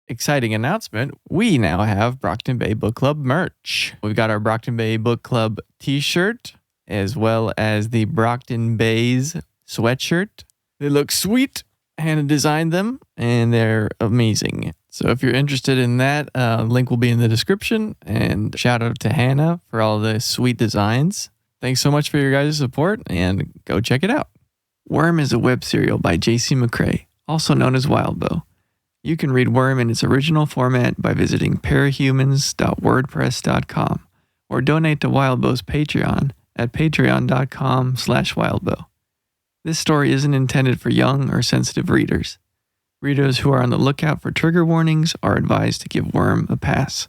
exciting announcement. We now have Brockton Bay Book Club merch. We've got our Brockton Bay Book Club t-shirt, as well as the Brockton Bay's sweatshirt. They look sweet. Hannah designed them, and they're amazing. So if you're interested in that, link will be in the description. And shout out to Hannah for all the sweet designs. Thanks so much for your guys' support, and go check it out. Worm is a web serial by J.C. McCrae, also known as Wildbow. You can read Worm in its original format by visiting parahumans.wordpress.com or donate to Wildbow's Patreon at patreon.com/wildbow. This story isn't intended for young or sensitive readers. Readers who are on the lookout for trigger warnings are advised to give Worm a pass.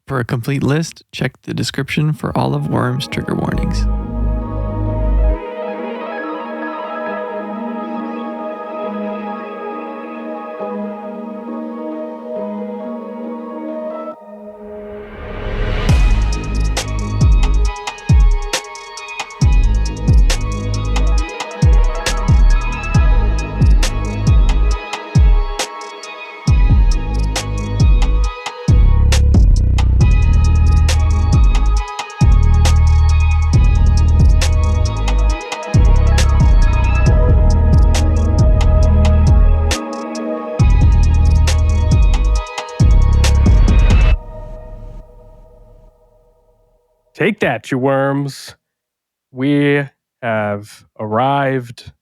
For a complete list, check the description for all of Worm's trigger warnings. Take that, you worms. We have arrived,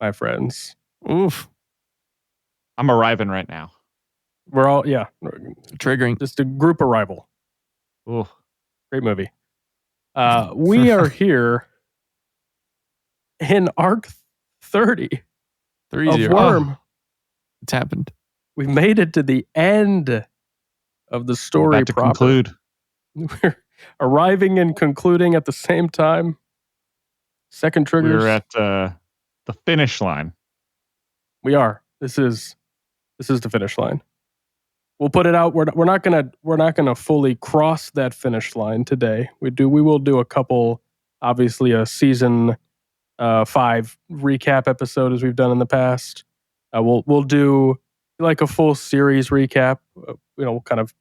my friends. Oof. I'm arriving right now. We're all, Triggering. just a group arrival. Ooh. Great movie. We are here in Arc 30 3-0. of Worm. It's happened. We've made it to the end of the story About to proper. conclude. We're arriving and concluding at the same time. Second triggers. We're at the finish line. We are. This is the finish line. We'll put it out. We're not gonna fully cross that finish line today. We will do a couple. Obviously, a season 5 recap episode as we've done in the past. We'll do like a full series recap. We'll kind of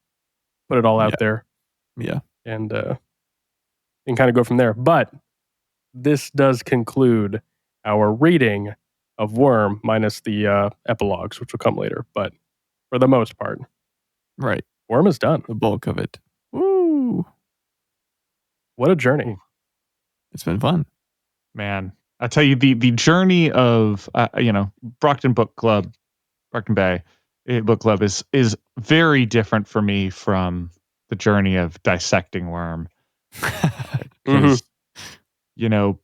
put it all out there. Yeah. And kind of go from there. But this does conclude our reading of Worm, minus the epilogues, which will come later. But for the most part, Right. Worm is done. The bulk of it. Woo. What a journey. It's been fun. Man, I tell you, the journey of Brockton Book Club, Brockton Bay Book Club is very different for me from the journey of Dissecting Worm. Because,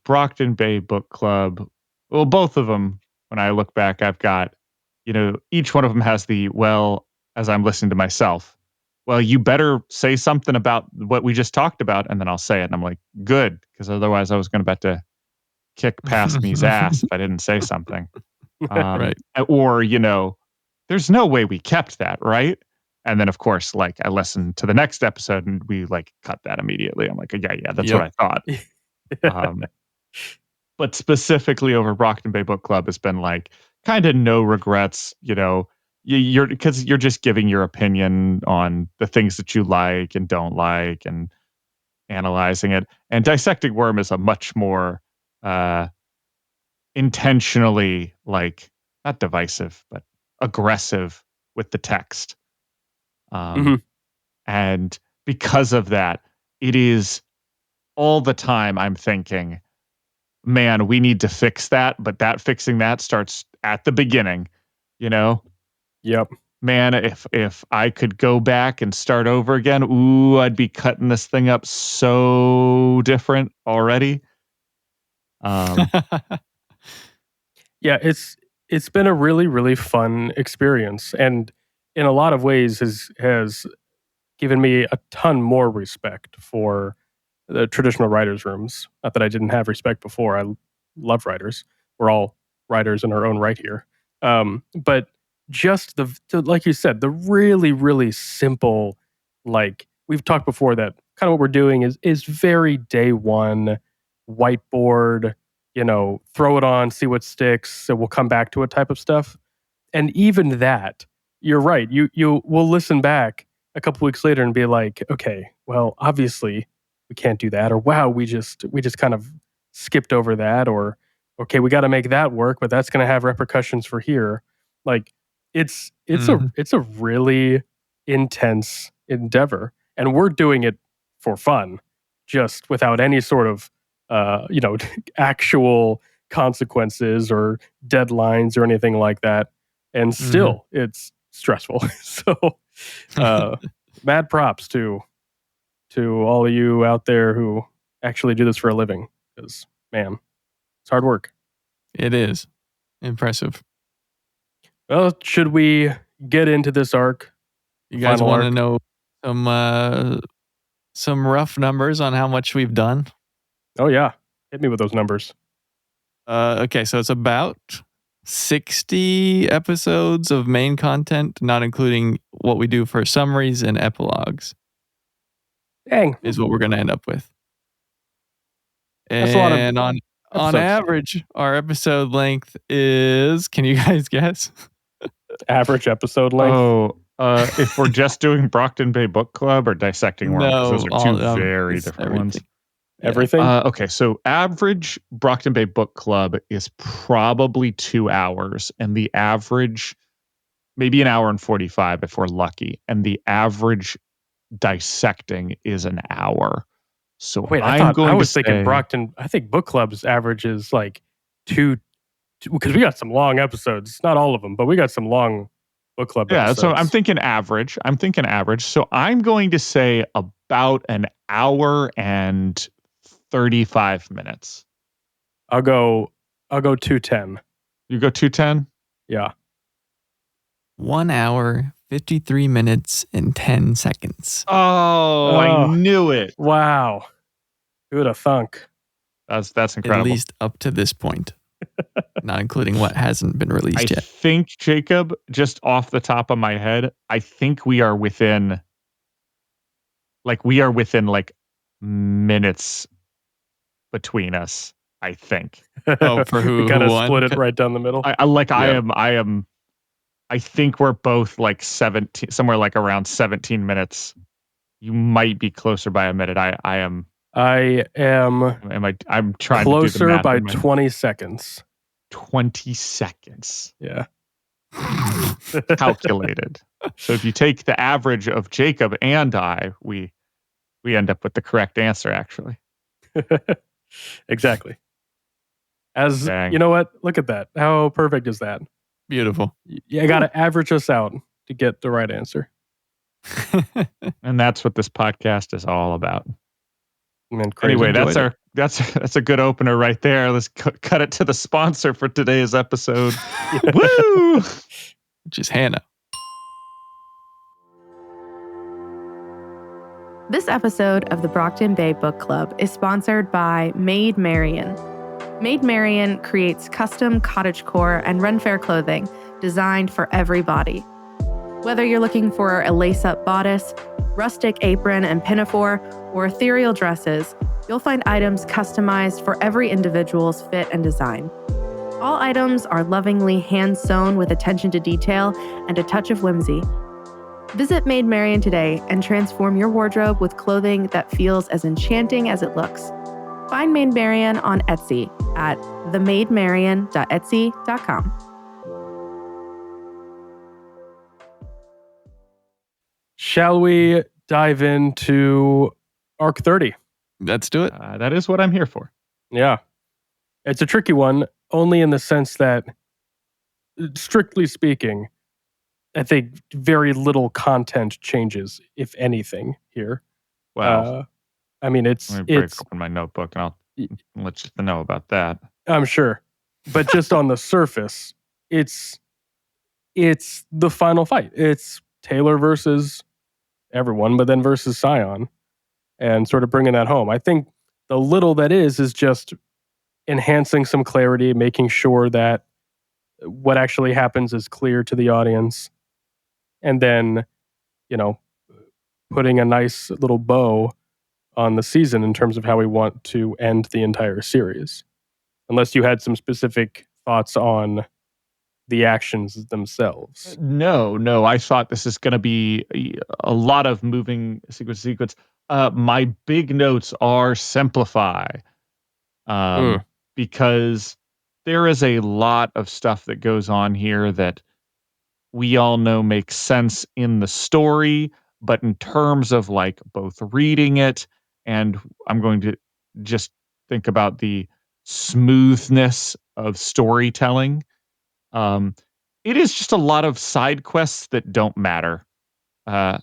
Brockton Bay Book Club, well, both of them, when I look back, I've got, each one of them has as I'm listening to myself, well, you better say something about what we just talked about, and then I'll say it. And I'm like, good, because otherwise I was going to kick past me's ass if I didn't say something. Right. Or, there's no way we kept that, right? And then, of course, I listened to the next episode and we cut that immediately. I'm like, yeah, that's what I thought. But specifically over Brockton Bay Book Club, it's been kind of no regrets, because you're just giving your opinion on the things that you like and don't like and analyzing it. And Dissecting Worm is a much more intentionally, not divisive, but aggressive with the text. And because of that, it is all the time I'm thinking, man, we need to fix that. But fixing that starts at the beginning, Yep. Man, if I could go back and start over again, I'd be cutting this thing up so different already. Yeah, it's been a really, really fun experience, and in a lot of ways has given me a ton more respect for the traditional writers' rooms. Not that I didn't have respect before. I love writers. We're all writers in our own right here. But just like you said, the really, really simple, we've talked before that kind of what we're doing is very day one, whiteboard, throw it on, see what sticks, so we'll come back to it type of stuff. And even that, you're right. You will listen back a couple weeks later and be like, okay, well, obviously we can't do that, or wow, we just kind of skipped over that, or okay, we got to make that work, but that's going to have repercussions for here. Like Mhm. it's a really intense endeavor, and we're doing it for fun, just without any sort of actual consequences or deadlines or anything like that. And Mhm. still, it's stressful. So, uh, mad props to all of you out there who actually do this for a living, because man, it's hard work. It is impressive. Well, should we get into this arc? You guys Final want to arc? know some rough numbers on how much we've done? Oh yeah, hit me with those numbers. Okay, so it's about 60 episodes of main content, not including what we do for summaries and epilogues, Dang, is what we're going to end up with. that's a lot of And on episodes. average, our episode length is, can you guys guess? Average episode length. Oh, if we're just doing Brockton Bay Book Club or Dissecting Worm, because those No, are two all very it's different ones. everything. Yeah. Everything. Okay, so average Brockton Bay Book Club is probably 2 hours, and the average, maybe an hour and 45 if we're lucky, and the average dissecting is an hour. So Wait, I'm I going to was thinking say, Brockton. I think book club's average is like two, because we got some long episodes. Not all of them, but we got some long book club yeah, so I'm episodes. thinking average. So I'm going to say about an hour and 35 minutes. I'll go 210. You go 210? Yeah. 1 hour, 53 minutes, and 10 seconds. Oh, I Oh. knew it. Wow. Who would have thunk? That's At incredible. least up to this point, not including what hasn't been I released yet. think, Jacob, just off the top of my head, I think we are within minutes between us, I think. Oh, for we who kind of won? split it right down the middle. I think we're both like 17, somewhere like around 17 minutes. You might be closer by a minute. I'm trying to do the closer math by in my 20 seconds. 20 seconds. Yeah. Calculated. So if you take the average of Jacob and I, we end up with the correct answer, actually. Exactly. As Dang. you know what? Look at that. How perfect is that? Beautiful. You got to average us out to get the right answer. And that's what this podcast is all about. Man, crazy. Anyway, Enjoyed that's a good opener right there. Let's cut it to the sponsor for today's episode. Woo! Which is Hannah. This episode of the Brockton Bay Book Club is sponsored by Maid Marian. Maid Marian creates custom cottagecore and run fair clothing designed for every body. Whether you're looking for a lace-up bodice, rustic apron and pinafore, or ethereal dresses, you'll find items customized for every individual's fit and design. All items are lovingly hand-sewn with attention to detail and a touch of whimsy. Visit Maid Marian today and transform your wardrobe with clothing that feels as enchanting as it looks. Find Maid Marian on Etsy at themaidmarian.etsy.com. Shall we dive into Arc 30? Let's do it. That is what I'm here for. Yeah. It's a tricky one, only in the sense that, strictly speaking, I think very little content changes, if anything, here. Well, I mean, let me break open my notebook and I'll let you know about that. I'm sure. But just on the surface, it's the final fight. It's Taylor versus everyone, but then versus Scion, and sort of bringing that home. I think the little that is just enhancing some clarity, making sure that what actually happens is clear to the audience, and then, putting a nice little bow on the season in terms of how we want to end the entire series. Unless you had some specific thoughts on the actions themselves. No. I thought this is going to be a lot of moving sequence. My big notes are simplify, Mm. because there is a lot of stuff that goes on here that we all know makes sense in the story, but in terms of like both reading it and I'm going to just think about the smoothness of storytelling. Um, it is just a lot of side quests that don't matter. Uh,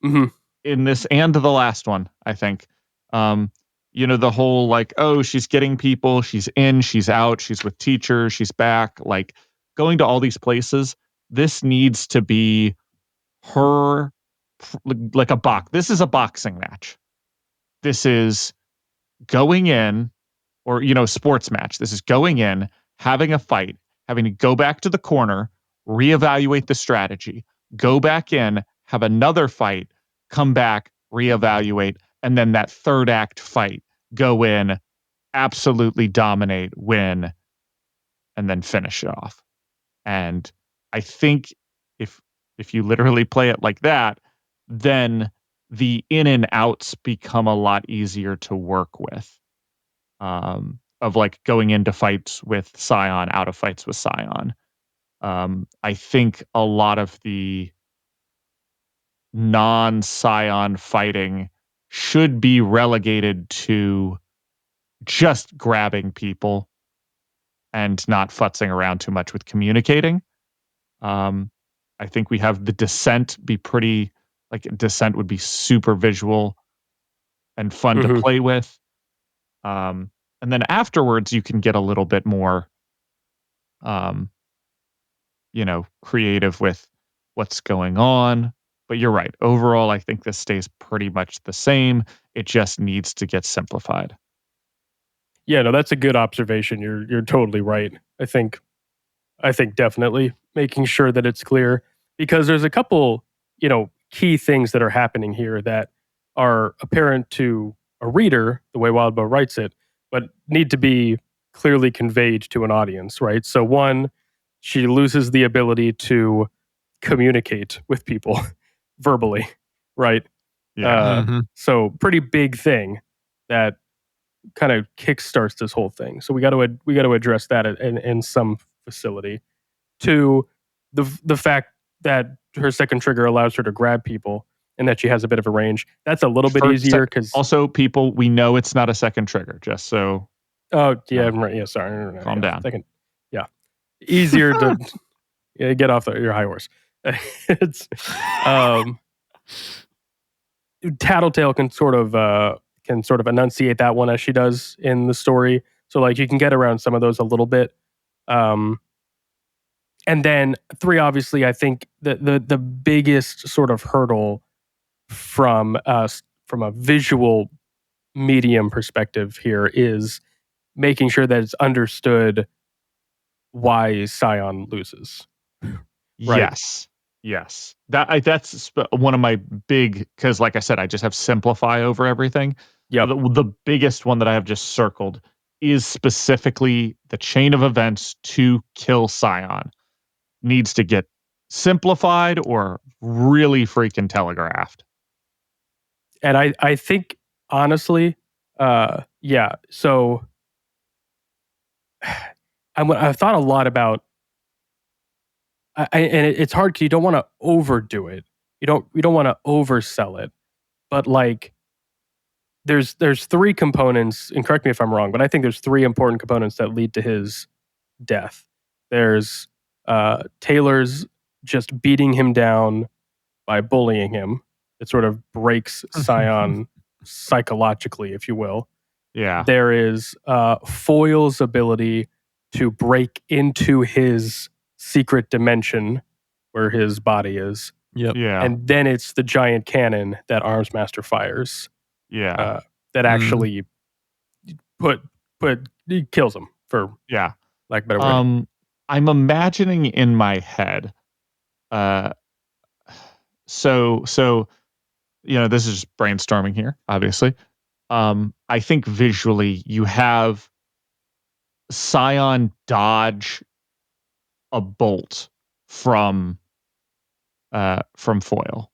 hmm in this and the last one, I think. Um, the whole like, oh, she's getting people, she's in, she's out, she's with teachers, she's back, like going to all these places. This needs to be her like a box. This is a boxing match. This is going in, or sports match. This is going in, having a fight, having to go back to the corner, reevaluate the strategy, go back in, have another fight, come back, reevaluate, and then that third act fight, go in, absolutely dominate, win, and then finish it off. And I think if you literally play it like that, then the in and outs become a lot easier to work with. Of like going into fights with Scion, out of fights with Scion. I think a lot of the non-Scion fighting should be relegated to just grabbing people and not futzing around too much with communicating. I think we have the descent be pretty, like descent would be super visual and fun to play with. And then afterwards you can get a little bit more, um, creative with what's going on. But you're right. Overall, I think this stays pretty much the same. It just needs to get simplified. Yeah, no, that's a good observation. You're totally right. I think definitely making sure that it's clear, because there's a couple, key things that are happening here that are apparent to a reader the way Wildbow writes it, but need to be clearly conveyed to an audience, right? So one, she loses the ability to communicate with people verbally, right? Yeah. So pretty big thing that kind of kickstarts this whole thing. So we got to address that in some facility. To the fact that her second trigger allows her to grab people and that she has a bit of a range. That's a little bit easier because also people, we know it's not a second trigger, just so. Oh yeah, right. Yeah, sorry. Calm down. Second, yeah, easier to get off your high horse. It's Tattletale can sort of enunciate that one as she does in the story. So like you can get around some of those a little bit. And then 3, obviously, I think the biggest sort of hurdle from a visual medium perspective here is making sure that it's understood why Scion loses. Right. Yes. That's one of my big, because like I said, I just have simplify over everything. Yep. The biggest one that I have just circled is specifically the chain of events to kill Scion needs to get simplified or really freaking telegraphed. And I think honestly, yeah. So I've thought a lot about, and it's hard because you don't want to overdo it. You don't want to oversell it. But like, there's 3 components, and correct me if I'm wrong, but I think there's 3 important components that lead to his death. There's Taylor's just beating him down by bullying him. It sort of breaks Scion psychologically, if you will. Yeah. There is Foyle's ability to break into his secret dimension where his body is. Yep. Yeah. And then it's the giant cannon that Armsmaster fires. Yeah. That actually kills him, for lack of a better word. I'm imagining in my head, so this is just brainstorming here, obviously. I think visually you have Scion dodge a bolt from foil.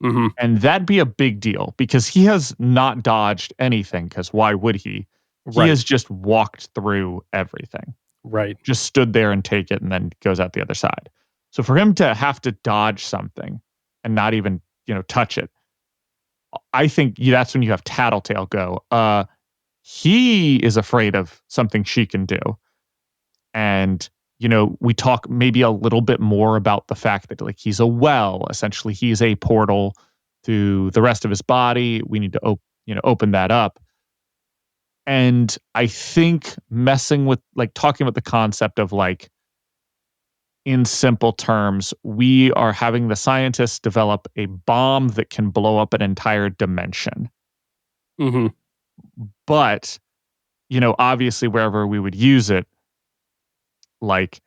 Mm-hmm. And that'd be a big deal because he has not dodged anything, because why would he? He Right. has just walked through everything. Right. Just stood there and take it and then goes out the other side. So for him to have to dodge something and not even, touch it, I think that's when you have Tattletale go, he is afraid of something she can do. And, we talk maybe a little bit more about the fact that like he's a well, essentially he's a portal to the rest of his body. We need to open that up. And I think messing with like talking about the concept of like, in simple terms, we are having the scientists develop a bomb that can blow up an entire dimension. Mm-hmm. But, obviously wherever we would use it, like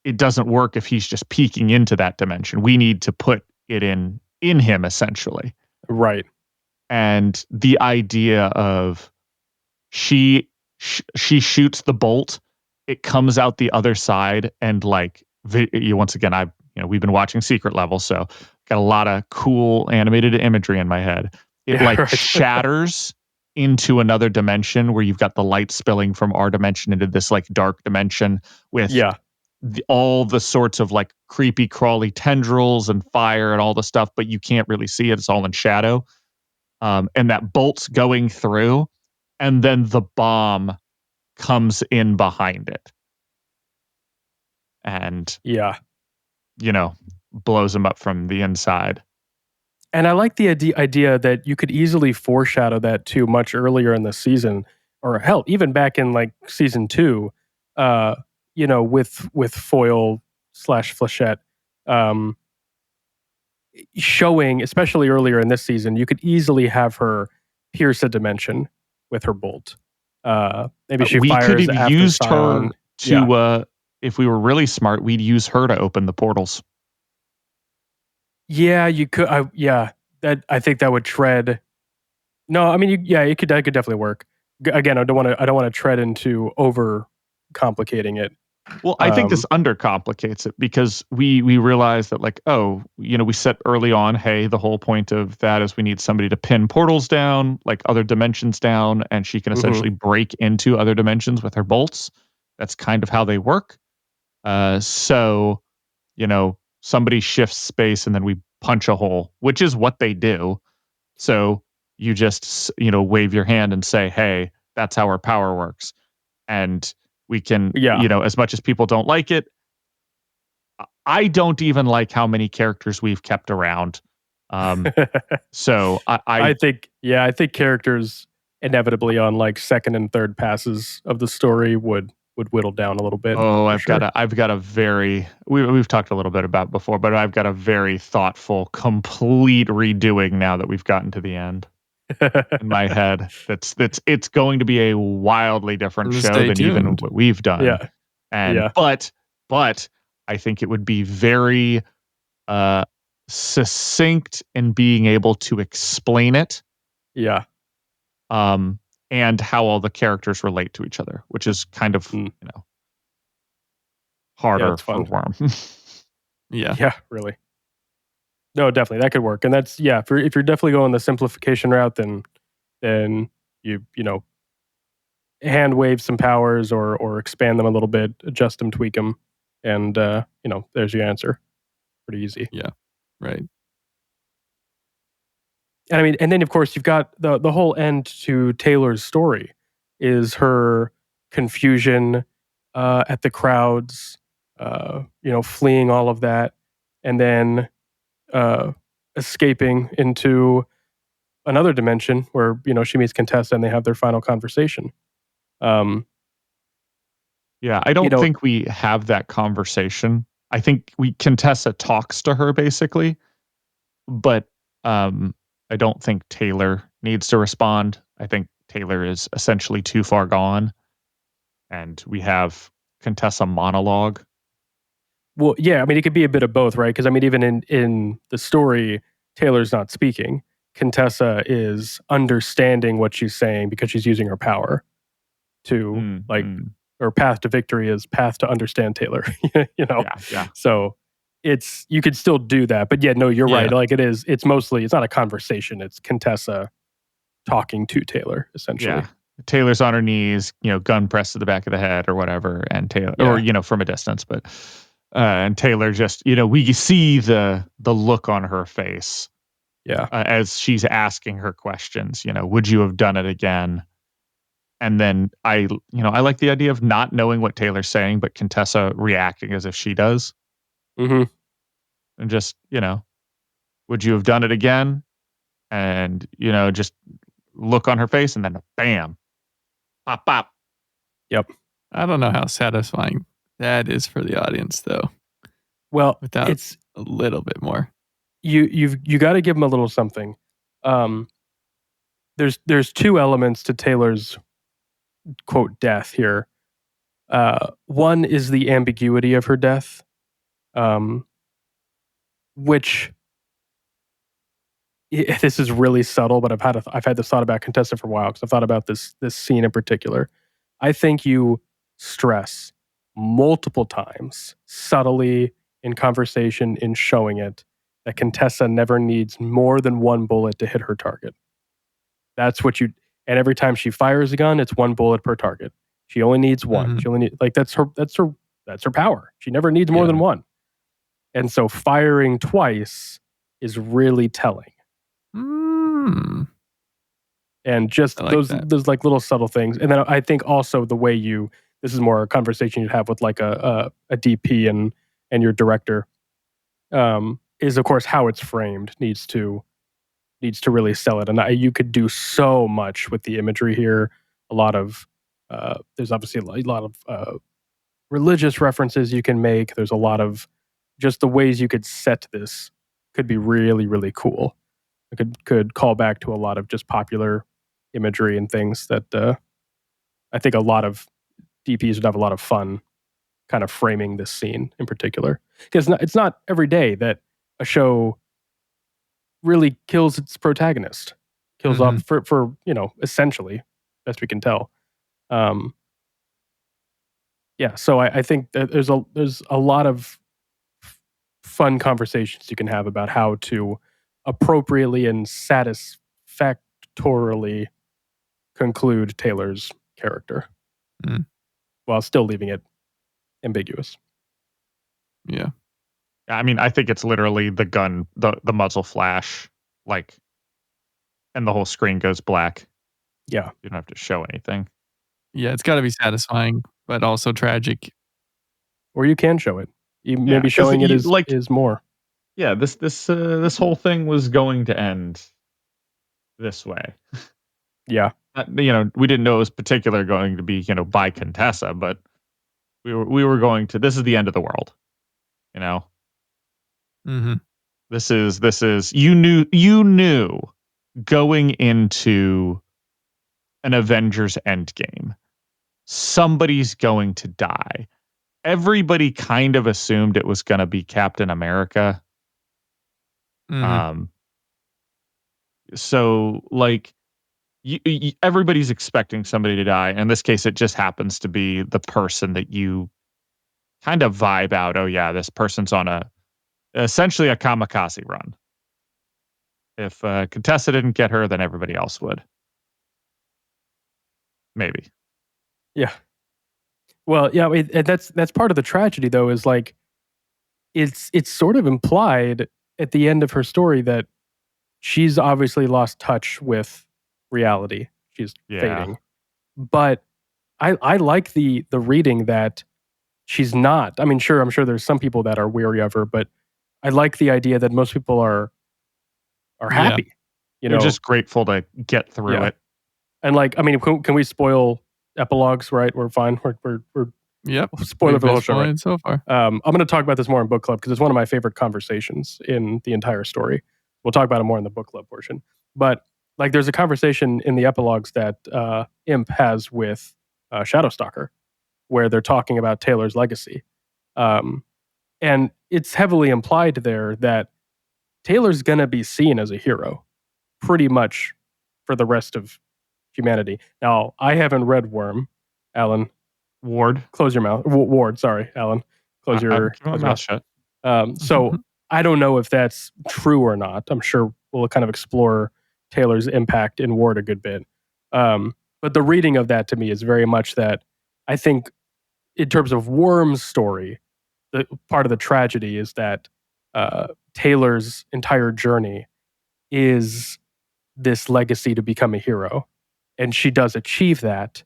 it doesn't work if he's just peeking into that dimension. We need to put it in him essentially. Right. And the idea of she shoots the bolt, it comes out the other side, and like once again, we've been watching Secret Level, so got a lot of cool animated imagery in my head. It right. shatters into another dimension where you've got the light spilling from our dimension into this like dark dimension with all the sorts of like creepy crawly tendrils and fire and all the stuff, but you can't really see it. It's all in shadow. And that bolt's going through, and then the bomb comes in behind it. And, blows him up from the inside. And I like the idea that you could easily foreshadow that too much earlier in the season, or hell, even back in like season 2, with foil / Flechette, showing, especially earlier in this season, you could easily have her pierce a dimension with her bolt. Maybe she we fires could have after used Scion. her to, if we were really smart, we'd use her to open the portals. Yeah, you could. I think that would tread. No, I mean, it could. That could definitely work. Again, I don't want to tread into over complicating it. Well, I think this undercomplicates it because we realize that like, we set early on, hey, the whole point of that is we need somebody to pin portals down, like other dimensions down, and she can essentially break into other dimensions with her bolts. That's kind of how they work. So, somebody shifts space and then we punch a hole, which is what they do. So you just, wave your hand and say, hey, that's how our power works. And we can, as much as people don't like it, I don't even like how many characters we've kept around. So I think characters inevitably on like second and third passes of the story would whittle down a little bit. Oh, I've got a very, we've talked a little bit about before, but I've got a very thoughtful, complete redoing now that we've gotten to the end. In my head, it's going to be a wildly different show than even what we've done. But I think it would be very succinct in being able to explain it. And how all the characters relate to each other, which is kind of harder for Worm. Yeah, really. No, definitely that could work, and that's if you're definitely going the simplification route, then you hand wave some powers or expand them a little bit, adjust them, tweak them, and there's your answer. Pretty easy. Yeah, right. And I mean, and then of course you've got the whole end to Taylor's story is her confusion at the crowds, fleeing all of that, and then escaping into another dimension where she meets Contessa and they have their final conversation. I don't think we have that conversation. I think Contessa talks to her basically, but I don't think Taylor needs to respond. I think Taylor is essentially too far gone, and we have Contessa monologue. Well, yeah, I mean, it could be a bit of both, right? Because I mean, even in the story, Taylor's not speaking. Contessa is understanding what she's saying because she's using her power to or path to victory is path to understand Taylor. Yeah. So you could still do that, but no, you're Yeah. right. Like it's mostly, it's not a conversation. It's Contessa talking to Taylor, essentially. Yeah. Taylor's on her knees, gun pressed to the back of the head or whatever, and Taylor, or from a distance, but and Taylor just, we see the look on her face, as she's asking her questions. Would you have done it again? And then I like the idea of not knowing what Taylor's saying, but Contessa reacting as if she does, Mm-hmm. and just, would you have done it again? And just look on her face, and then bam, pop, pop. Yep. I don't know how satisfying that is for the audience, though. Well, Without it's a little bit more. You got to give them a little something. There's two elements to Taylor's quote death here. One is the ambiguity of her death, which this is really subtle, but I've had this thought about Contessa for a while because I've thought about this scene in particular. I think you stress multiple times, subtly in conversation, in showing it, that Contessa never needs more than one bullet to hit her target. That's what and every time she fires a gun, it's one bullet per target. She only needs one. Mm-hmm. She only needs, that's her power. She never needs more than one. And so firing twice is really telling. Mm. And just those like little subtle things. And then I think also the way this is more a conversation you'd have with like a DP and your director, is of course how it's framed needs to really sell it. And you could do so much with the imagery here. A lot of there's obviously a lot of religious references you can make. There's a lot of just the ways you could set this could be really, really cool. It could call back to a lot of just popular imagery and things that I think a lot of DPs would have a lot of fun kind of framing this scene in particular. Because it's not every day that a show really kills its protagonist, kills off for essentially, best we can tell. So I think that there's a lot of fun conversations you can have about how to appropriately and satisfactorily conclude Taylor's character while still leaving it ambiguous. Yeah. I mean, I think it's literally the gun, the muzzle flash, like, and the whole screen goes black. Yeah. You don't have to show anything. Yeah, it's got to be satisfying, but also tragic. Or you can show it. Maybe showing it is more. Yeah, this whole thing was going to end this way. Yeah. We didn't know it was particularly going to be, by Contessa, but we were going to, this is the end of the world. Mm-hmm. This is you knew going into an Avengers Endgame, somebody's going to die. Everybody kind of assumed it was going to be Captain America. Mm-hmm. So like everybody's expecting somebody to die. In this case, it just happens to be the person that you kind of vibe out. Oh yeah, this person's on essentially a kamikaze run. If Contessa didn't get her, then everybody else would. Maybe. Yeah. Well, yeah, that's part of the tragedy, though, is like it's sort of implied at the end of her story that she's obviously lost touch with reality. She's fading. But I like the reading that she's not. I mean, I'm sure there's some people that are weary of her, but I like the idea that most people are happy. They're just grateful to get through it. And like, I mean, can we spoil epilogues? Right, we're fine. We're yep. Spoiler for the whole show. Right? So far, I'm going to talk about this more in book club because it's one of my favorite conversations in the entire story. We'll talk about it more in the book club portion. But like, there's a conversation in the epilogues that Imp has with Shadowstalker, where they're talking about Taylor's legacy, and it's heavily implied there that Taylor's going to be seen as a hero, pretty much for the rest of humanity. Now, I haven't read Worm, Alan. Ward. Close your mouth. Ward, sorry, Alan. Close your Keep my mouth shut. So I don't know if that's true or not. I'm sure we'll kind of explore Taylor's impact in Ward a good bit. But the reading of that to me is very much that I think in terms of Worm's story, the part of the tragedy is that Taylor's entire journey is this legacy to become a hero. And she does achieve that,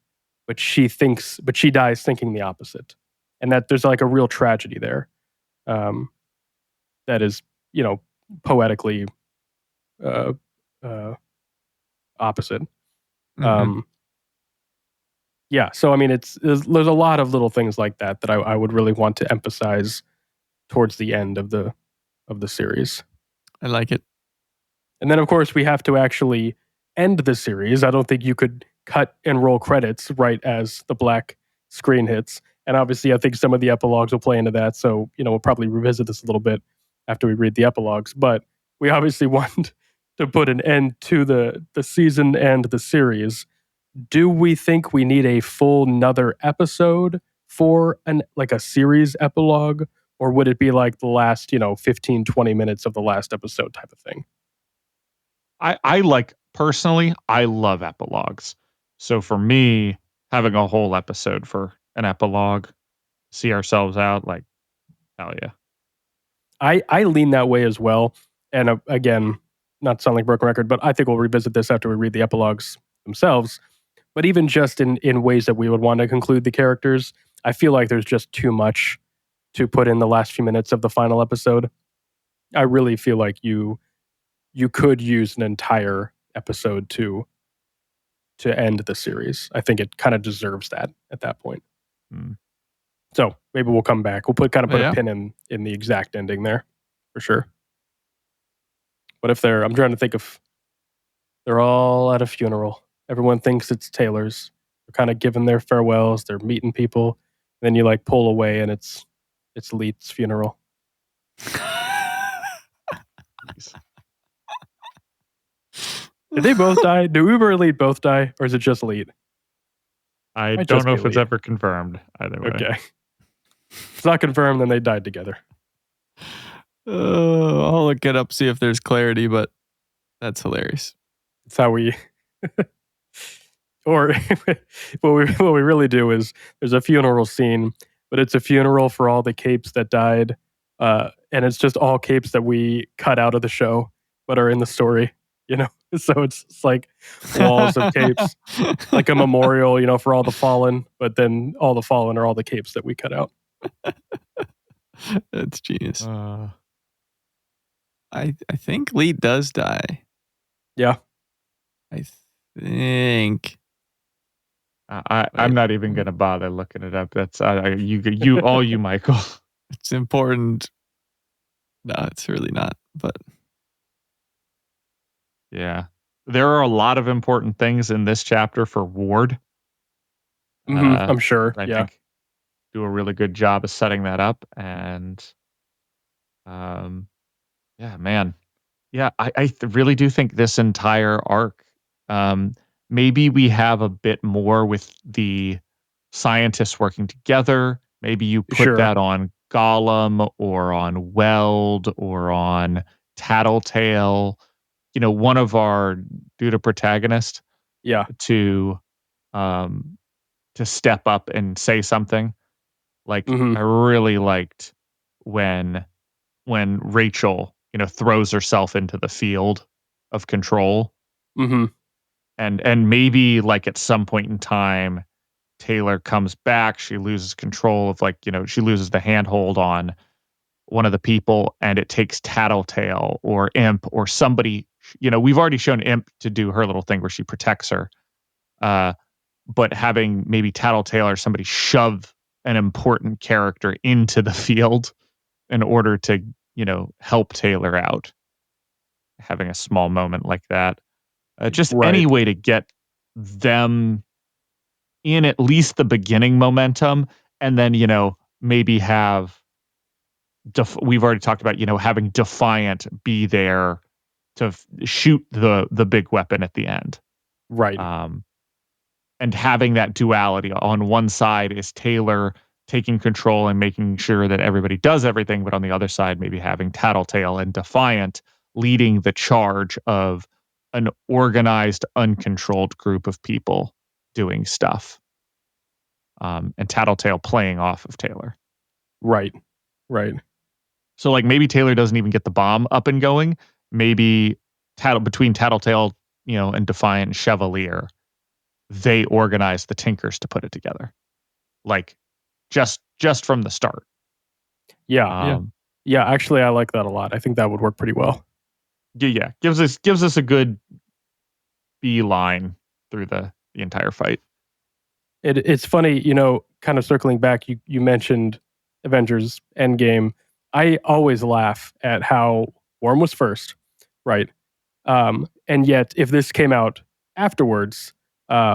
but she dies thinking the opposite. And that there's like a real tragedy there. That is, poetically opposite. Yeah, so I mean, there's a lot of little things like that I would really want to emphasize towards the end of the series. I like it. And then, of course, we have to actually end the series. I don't think you could cut and roll credits right as the black screen hits. And obviously, I think some of the epilogues will play into that. So, we'll probably revisit this a little bit after we read the epilogues. But we obviously want to put an end to the season and the series. Do we think we need a full another episode for a series epilogue? Or would it be like the last, 15, 20 minutes of the last episode type of thing? Personally, I love epilogues. So for me, having a whole episode for an epilogue, see ourselves out, like, hell yeah. I lean that way as well. And again, not to sound like a broken record, but I think we'll revisit this after we read the epilogues themselves. But even just in ways that we would want to conclude the characters, I feel like there's just too much to put in the last few minutes of the final episode. I really feel like you could use an entire episode to end the series. I think it kind of deserves that at that point. So maybe we'll come back. We'll put a pin in the exact ending there for sure. But if I'm trying to think if they're all at a funeral. Everyone thinks it's Taylor's. They're kind of giving their farewells. They're meeting people. Then you pull away and it's Leet's funeral. Did they both die? Do Uber and Leet both die? Or is it just Leet? I don't know if it's ever confirmed either way. Okay. If it's not confirmed, then they died together. I'll look it up, see if there's clarity, but that's hilarious. That's how we... Or what we really do is there's a funeral scene, but it's a funeral for all the capes that died. And it's just all capes that we cut out of the show, but are in the story, So it's like walls of capes, like a memorial, for all the fallen, but then all the fallen are all the capes that we cut out. That's genius. I think Leet does die. Yeah. I think. I'm not even going to bother looking it up. That's you, Michael. It's important. No, it's really not. But yeah, there are a lot of important things in this chapter for Ward. I'm sure. I think do a really good job of setting that up, and yeah, man, yeah, I really do think this entire arc. Maybe we have a bit more with the scientists working together. Maybe you put that on Gollum or on Weld or on Tattletale. One of our protagonist. Yeah. To step up and say something. I really liked when Rachel, throws herself into the field of control. Mm-hmm. And maybe at some point in time, Taylor comes back. She loses control of she loses the handhold on one of the people, and it takes Tattletale or Imp or somebody. We've already shown Imp to do her little thing where she protects her. But having maybe Tattletale or somebody shove an important character into the field in order to, help Taylor out. Having a small moment like that. Just any way to get them in at least the beginning momentum, and then, maybe have, we've already talked about, having Defiant be there to shoot the big weapon at the end. Right. and having that duality. On one side is Taylor taking control and making sure that everybody does everything, but on the other side, maybe having Tattletale and Defiant leading the charge of an organized, uncontrolled group of people doing stuff. And Tattletale playing off of Taylor. Right. So like maybe Taylor doesn't even get the bomb up and going. Maybe between Tattletale, and Defiant and Chevalier, they organize the Tinkers to put it together. Like just from the start. Yeah. Actually, I like that a lot. I think that would work pretty well. Yeah. Gives us a good beeline through the entire fight. It's funny, kind of circling back, you mentioned Avengers Endgame. I always laugh at how Worm was first, right? And yet, if this came out afterwards,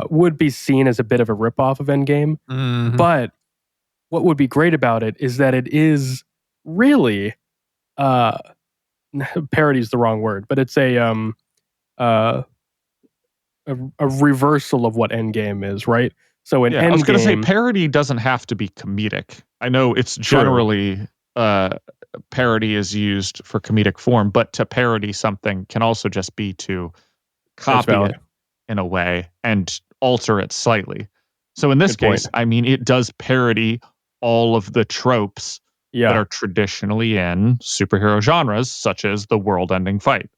would be seen as a bit of a ripoff of Endgame. Mhm. But what would be great about it is that it is really, parody is the wrong word, but it's a reversal of what Endgame is, right? So in Endgame, I was going to say parody doesn't have to be comedic. I know it's generally parody is used for comedic form, but to parody something can also just be to copy it in a way and alter it slightly. So in this case, I mean, it does parody all of the tropes that are traditionally in superhero genres, such as the world-ending fight.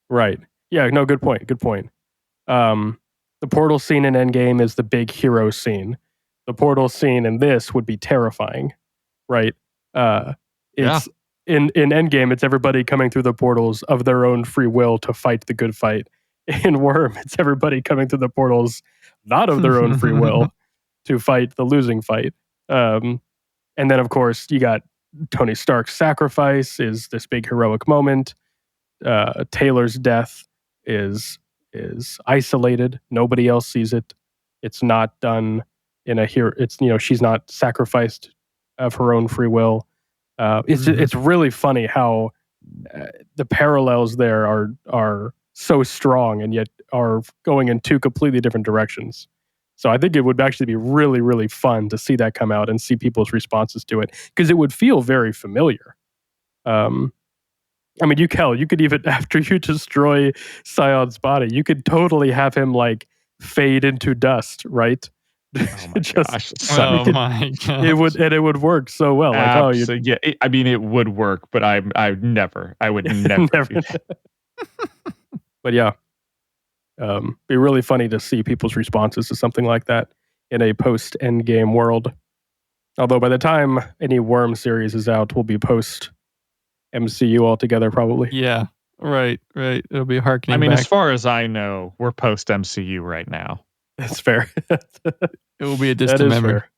Right. Yeah, no, good point. The portal scene in Endgame is the big hero scene. The portal scene in this would be terrifying, right? It's in Endgame, it's everybody coming through the portals of their own free will to fight the good fight. In Worm, it's everybody coming through the portals not of their own free will to fight the losing fight. And then, of course, you got Tony Stark's sacrifice is this big heroic moment. Taylor's death is isolated. Nobody else sees it. It's not done in a here. It's she's not sacrificed of her own free will. It's really funny how the parallels there are so strong and yet are going in two completely different directions. So I think it would actually be really, really fun to see that come out and see people's responses to it because it would feel very familiar. I mean, you could even, after you destroy Sion's body, you could totally have him like fade into dust, right? Oh my gosh. My God. It would work so well. I mean, it would work, but I would never do that. But yeah, be really funny to see people's responses to something like that in a post-Endgame world. Although by the time any Worm series is out, we'll be post MCU altogether, probably. Yeah, right. It'll be harkening. I mean, back. as far as I know, we're post MCU right now. That's fair. It will be a distant memory, fair.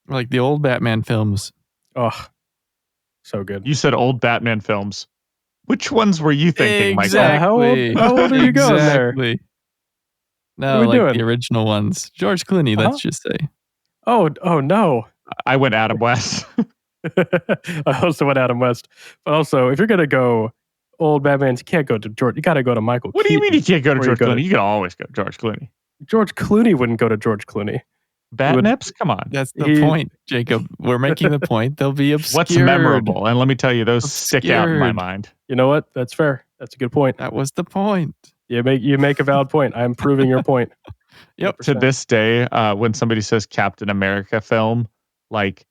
Like the old Batman films. Oh, so good. You said old Batman films. Which ones were you thinking, Exactly. Michael? How old are you going there? No, what are we like doing? the original ones. George Clooney, let's just say. Oh no. I went Adam West. I also went Adam West. But also, if you're going to go old Batman, you can't go to George. You got to go to Michael What Keaton. do you mean you can't go to George Clooney? You can always go to George Clooney. George Clooney wouldn't go to George Clooney. Batnips? Come on. That's the point, Jacob. We're making the point. They'll be obscured. What's memorable? And let me tell you, those stick out in my mind. You know what? That's fair. That's a good point. That was the point. You make a valid point. I'm proving your point. Yep. 100%. To this day, when somebody says Captain America film, like,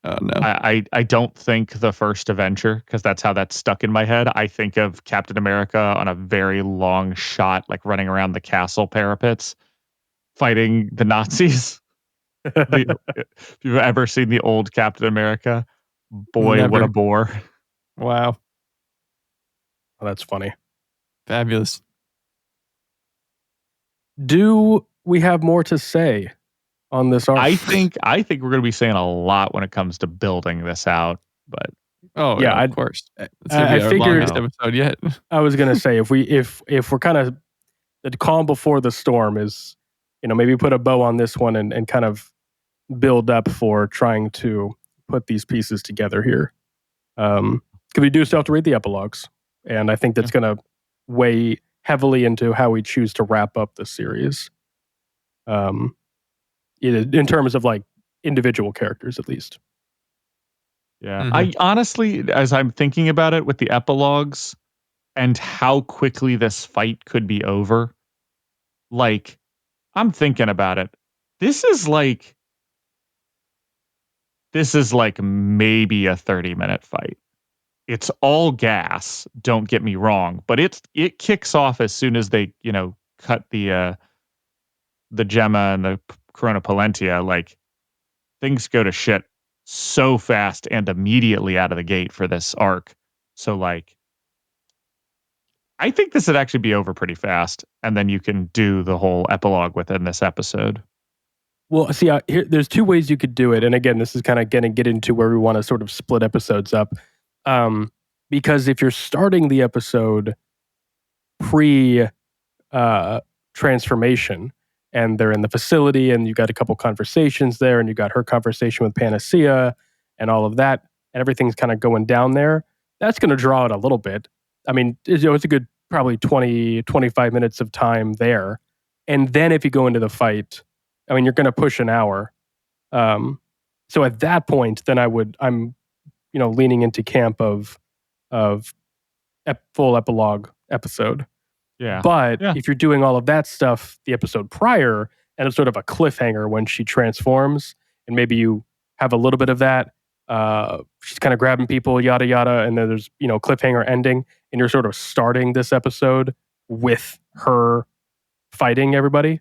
oh no, I don't think the first Avenger, because that's how that's stuck in my head. I think of Captain America on a very long shot, like running around the castle parapets, fighting the Nazis. If you've ever seen the old Captain America, boy, Never. what a bore. Wow. Oh, that's funny. Fabulous. Do we have more to say on this arc? I think we're going to be saying a lot when it comes to building this out, but yeah, of course. It's I our figured longest episode yet. I was going to say if we're kind of the calm before the storm is, maybe put a bow on this one and kind of build up for trying to put these pieces together here. Because we do still have to read the epilogues, and I think that's going to weigh heavily into how we choose to wrap up the series. in terms of like individual characters, at least. Yeah. Mhm. I honestly, as I'm thinking about it with the epilogues and how quickly this fight could be over, like, I'm thinking about it. This is like maybe a 30-minute fight. It's all gas, don't get me wrong, but it kicks off as soon as they, cut the Gemma and the Corona Palentia. Like, things go to shit so fast and immediately out of the gate for this arc. So like, I think this would actually be over pretty fast, and then you can do the whole epilogue within this episode. Well, see, there's two ways you could do it, and again, this is kind of going to get into where we want to sort of split episodes up, because if you're starting the episode pre transformation, and they're in the facility, and you got a couple conversations there, and you got her conversation with Panacea, and all of that, and everything's kind of going down there. That's going to draw it a little bit. I mean, it's a good probably 20, 25 minutes of time there, and then if you go into the fight, I mean, you're going to push an hour. So at that point, then I'm leaning into camp of full epilogue episode. Yeah. But Yeah. if you're doing all of that stuff the episode prior, and it's sort of a cliffhanger when she transforms, and maybe you have a little bit of that, she's kind of grabbing people, yada yada, and then there's cliffhanger ending, and you're sort of starting this episode with her fighting everybody,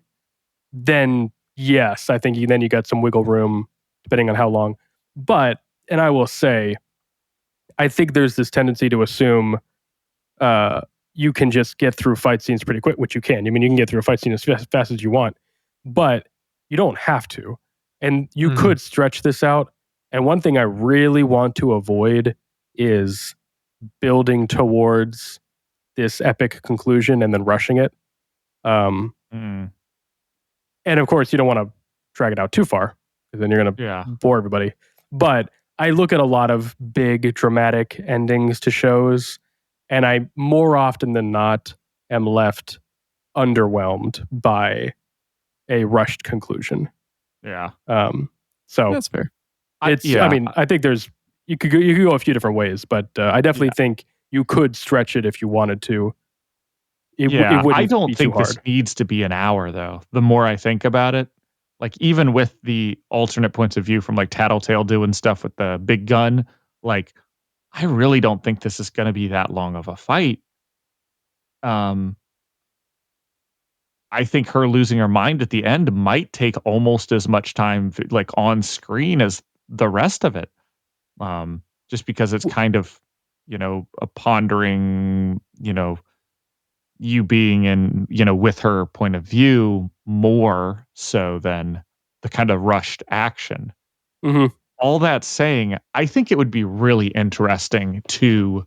then yes, I think then you got some wiggle room depending on how long. But, and I will say, I think there's this tendency to assume you can just get through fight scenes pretty quick, which you can. I mean, you can get through a fight scene as fast as you want, but you don't have to. And you could stretch this out. And one thing I really want to avoid is building towards this epic conclusion and then rushing it. And of course, you don't want to drag it out too far, because then you're going to bore everybody. But I look at a lot of big dramatic endings to shows, and I more often than not am left underwhelmed by a rushed conclusion. Yeah. So That's fair. I mean, I think you could go a few different ways, but I definitely think you could stretch it if you wanted to. It I don't think this needs to be an hour, though. The more I think about it, like, even with the alternate points of view from like Tattletale doing stuff with the big gun, like, I really don't think this is going to be that long of a fight. I think her losing her mind at the end might take almost as much time, like, on screen as the rest of it. Just because it's kind of, a pondering, you being in, with her point of view more so than the kind of rushed action. Mm-hmm. All that saying, I think it would be really interesting to,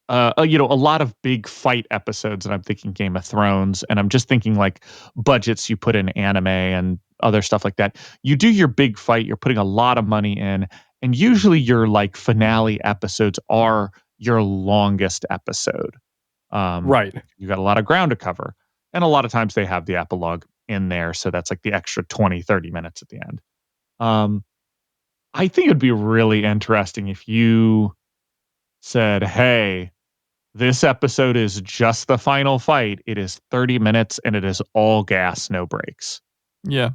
a lot of big fight episodes, and I'm thinking Game of Thrones, and I'm just thinking like budgets you put in anime and other stuff like that. You do your big fight, you're putting a lot of money in, and usually your like finale episodes are your longest episode. Right. You got a lot of ground to cover. And a lot of times they have the epilogue in there. So that's like the extra 20, 30 minutes at the end. I think it'd be really interesting if you said, hey, this episode is just the final fight. It is 30 minutes and it is all gas, no breaks. Yeah.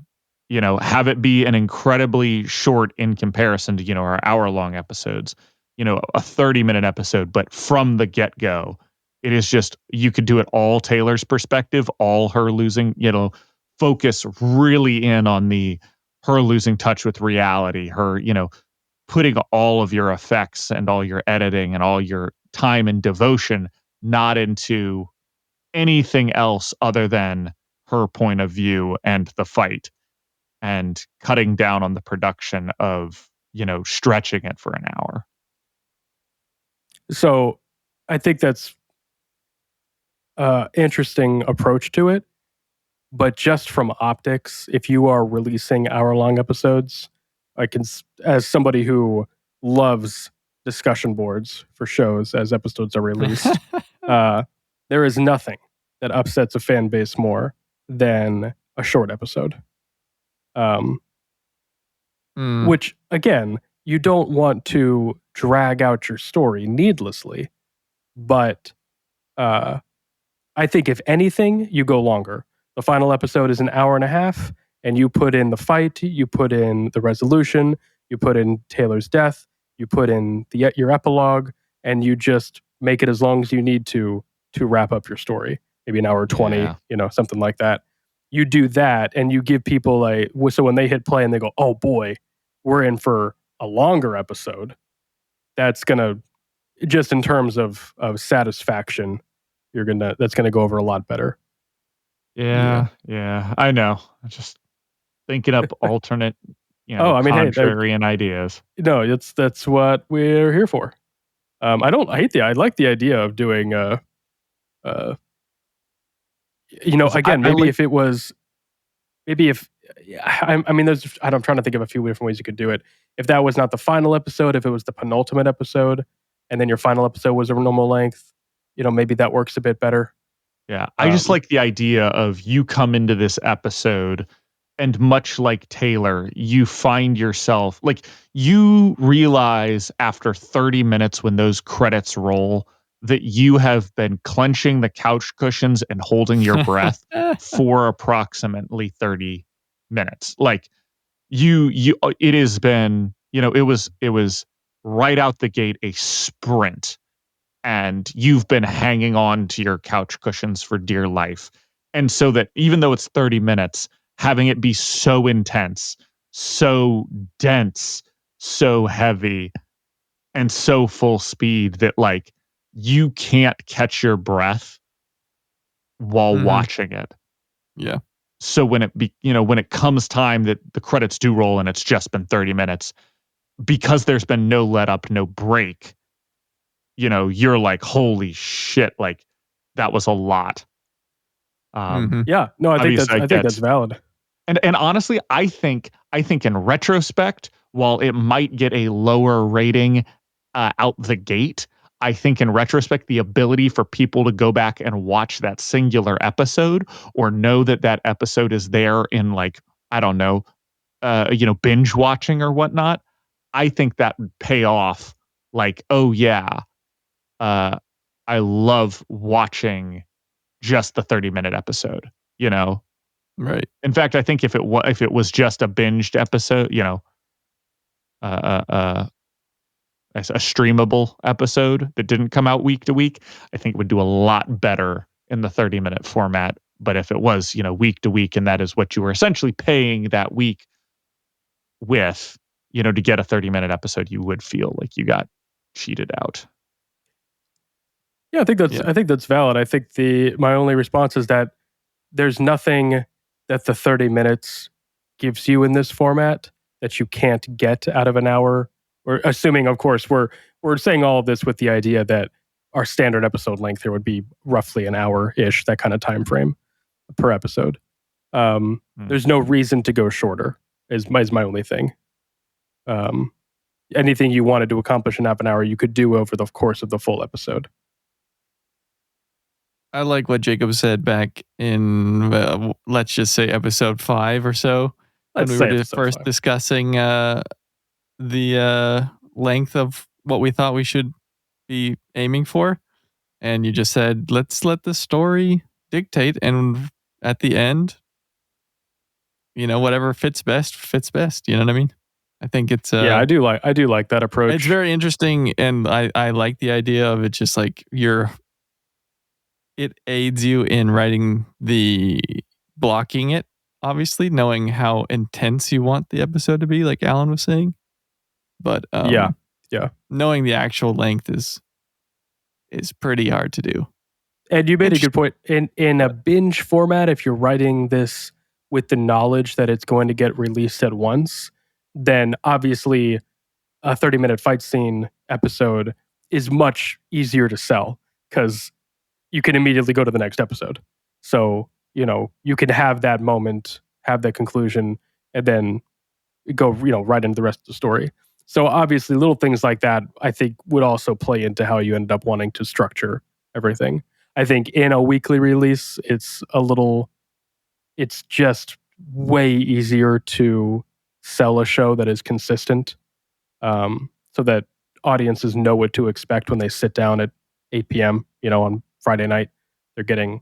Have it be an incredibly short in comparison to, our hour-long episodes. A 30-minute episode, but from the get-go, it is just, you could do it all Taylor's perspective, all her losing, focus really in on her losing touch with reality, her, putting all of your effects and all your editing and all your time and devotion not into anything else other than her point of view and the fight, and cutting down on the production of, stretching it for an hour. So I think that's interesting approach to it. But just from optics, if you are releasing hour-long episodes, as somebody who loves discussion boards for shows as episodes are released, there is nothing that upsets a fan base more than a short episode. Which, again, you don't want to drag out your story needlessly. But I think if anything, you go longer. The final episode is an hour and a half, and you put in the fight, you put in the resolution, you put in Taylor's death, you put in your epilogue, and you just make it as long as you need to wrap up your story. Maybe an hour 20, something like that. You do that, and you give people so when they hit play and they go, oh boy, we're in for a longer episode, that's going to, just in terms of satisfaction, that's gonna go over a lot better. Yeah, I know. I'm just thinking up alternate, contrarian ideas. No, that's what we're here for. I like the idea of doing if it was, maybe if I'm trying to think of a few different ways you could do it. If that was not the final episode, if it was the penultimate episode, and then your final episode was a normal length, maybe that works a bit better. Yeah, I just like the idea of you come into this episode and much like Taylor, you find yourself, you realize after 30 minutes when those credits roll that you have been clenching the couch cushions and holding your breath for approximately 30 minutes. It has been, it was right out the gate a sprint, and you've been hanging on to your couch cushions for dear life. And so that even though it's 30 minutes, having it be so intense, so dense, so heavy, and so full speed that you can't catch your breath while watching it. Yeah. So when it comes time that the credits do roll and it's just been 30 minutes, because there's been no let up, no break, you're like, holy shit, that was a lot. Yeah, no, I think that's valid. And honestly, I think in retrospect, while it might get a lower rating out the gate, I think in retrospect, the ability for people to go back and watch that singular episode or know that episode is there in I don't know, binge watching or whatnot, I think that would pay off. Oh yeah, I love watching just the 30-minute episode, Right. In fact, I think if it was just a binged episode, a streamable episode that didn't come out week to week, I think it would do a lot better in the 30-minute format. But if it was, week to week, and that is what you were essentially paying that week with, to get a 30-minute episode, you would feel like you got cheated out. Yeah, I think that's valid. I think my only response is that there's nothing that the 30 minutes gives you in this format that you can't get out of an hour. Or assuming, of course, we're saying all of this with the idea that our standard episode length here would be roughly an hour-ish, that kind of time frame per episode. There's no reason to go shorter, is my only thing. Anything you wanted to accomplish in half an hour, you could do over the course of the full episode. I like what Jacob said back in, let's just say episode 5 or so. When we were first discussing the length of what we thought we should be aiming for. And you just said, let's let the story dictate. And at the end, whatever fits best. You know what I mean? I think it's I do like that approach. It's very interesting, and I like the idea of it. Just it aids you in writing blocking it, obviously, knowing how intense you want the episode to be, like Alan was saying. But yeah, knowing the actual length is pretty hard to do. And you made a good point. In a binge format, if you're writing this with the knowledge that it's going to get released at once, then obviously a 30-minute fight scene episode is much easier to sell because you can immediately go to the next episode. So, you can have that moment, have that conclusion, and then go, right into the rest of the story. So obviously little things like that, I think, would also play into how you end up wanting to structure everything. I think in a weekly release, it's just way easier to sell a show that is consistent, so that audiences know what to expect when they sit down at 8 p.m. On Friday night. They're getting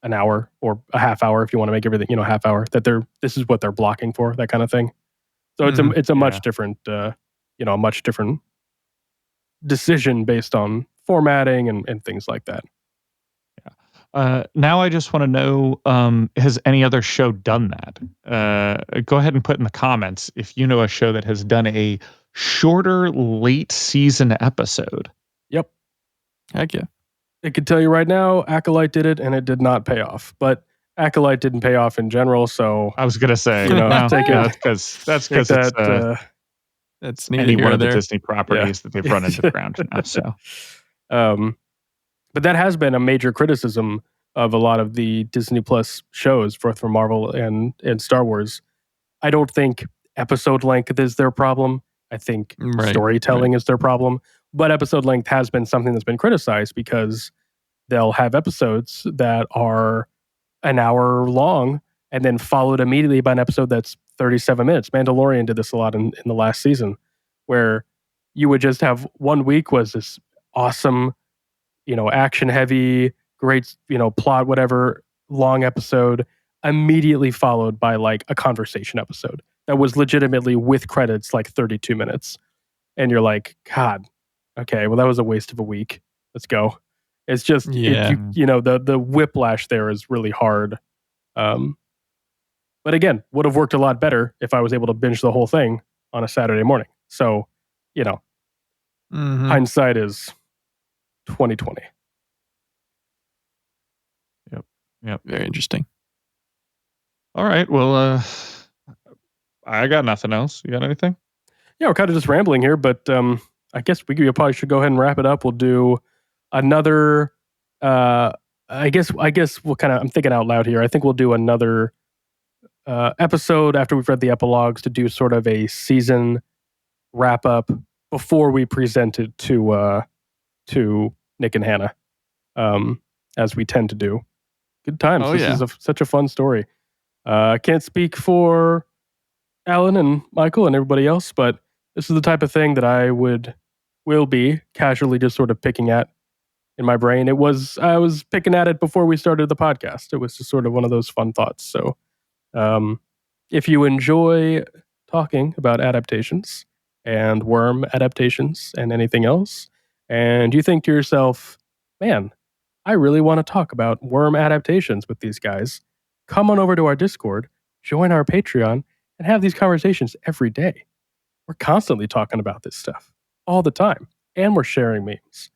an hour or a half hour if you want to make everything half hour. This is what they're blocking for, that kind of thing. So it's a much different a much different decision based on formatting and things like that. Now I just want to know, has any other show done that? Go ahead and put in the comments if you know a show that has done a shorter late season episode. Yep. Heck yeah. I can tell you right now, Acolyte did it and it did not pay off. But Acolyte didn't pay off in general, so I was gonna say, take it. That's because That's any one of the Disney properties that they've run into the ground now. So, but that has been a major criticism of a lot of the Disney Plus shows, both from Marvel and Star Wars. I don't think episode length is their problem. I think storytelling is their problem. But episode length has been something that's been criticized because they'll have episodes that are an hour long and then followed immediately by an episode that's 37 minutes. Mandalorian did this a lot in the last season, where you would just have 1 week was this awesome, action heavy, great, plot, whatever, long episode, immediately followed by like a conversation episode that was legitimately with credits like 32 minutes. And you're like, God, okay, well, that was a waste of a week. Let's go. It's just, the whiplash there is really hard. But again, would have worked a lot better if I was able to binge the whole thing on a Saturday morning. So, hindsight is 2020. Yep. Very interesting. All right. Well, I got nothing else. You got anything? Yeah, we're kind of just rambling here, but I guess we probably should go ahead and wrap it up. We'll do another. I guess we'll kind of. I'm thinking out loud here. I think we'll do another episode after we've read the epilogues to do sort of a season wrap up before we present it to Nick and Hannah, as we tend to do. Good times. This is such a fun story. I can't speak for Alan and Michael and everybody else, but this is the type of thing that I will be casually just sort of picking at in my brain. I was picking at it before we started the podcast. It was just sort of one of those fun thoughts. So if you enjoy talking about adaptations and Worm adaptations and anything else, and you think to yourself, man, I really want to talk about Worm adaptations with these guys, come on over to our Discord, join our Patreon, and have these conversations every day. We're constantly talking about this stuff all the time. And we're sharing memes.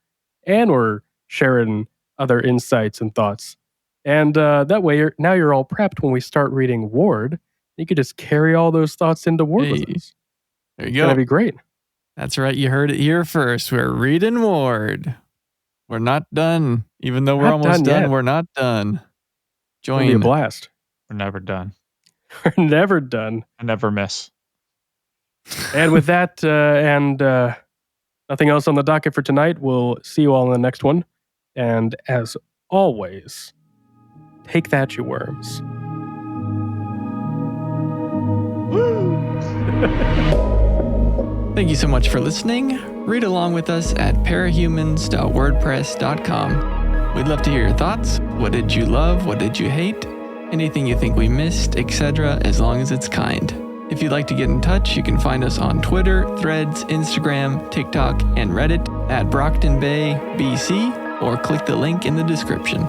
And we're sharing other insights and thoughts. And that way, you're all prepped when we start reading Ward. You could just carry all those thoughts into Ward with us. There you go. It's going to be great. That's right. You heard it here first. We're reading Ward. We're not done. Even though we're almost done, we're not done. Join. It'll be a blast. We're never done. We're never done. I never miss. And with that, and nothing else on the docket for tonight, we'll see you all in the next one. And as always, take that, you worms. Thank you so much for listening. Read along with us at parahumans.wordpress.com. We'd love to hear your thoughts. What did you love? What did you hate? Anything you think we missed, etc., as long as it's kind. If you'd like to get in touch, you can find us on Twitter, Threads, Instagram, TikTok, and Reddit at Brocktonbaybc, or click the link in the description.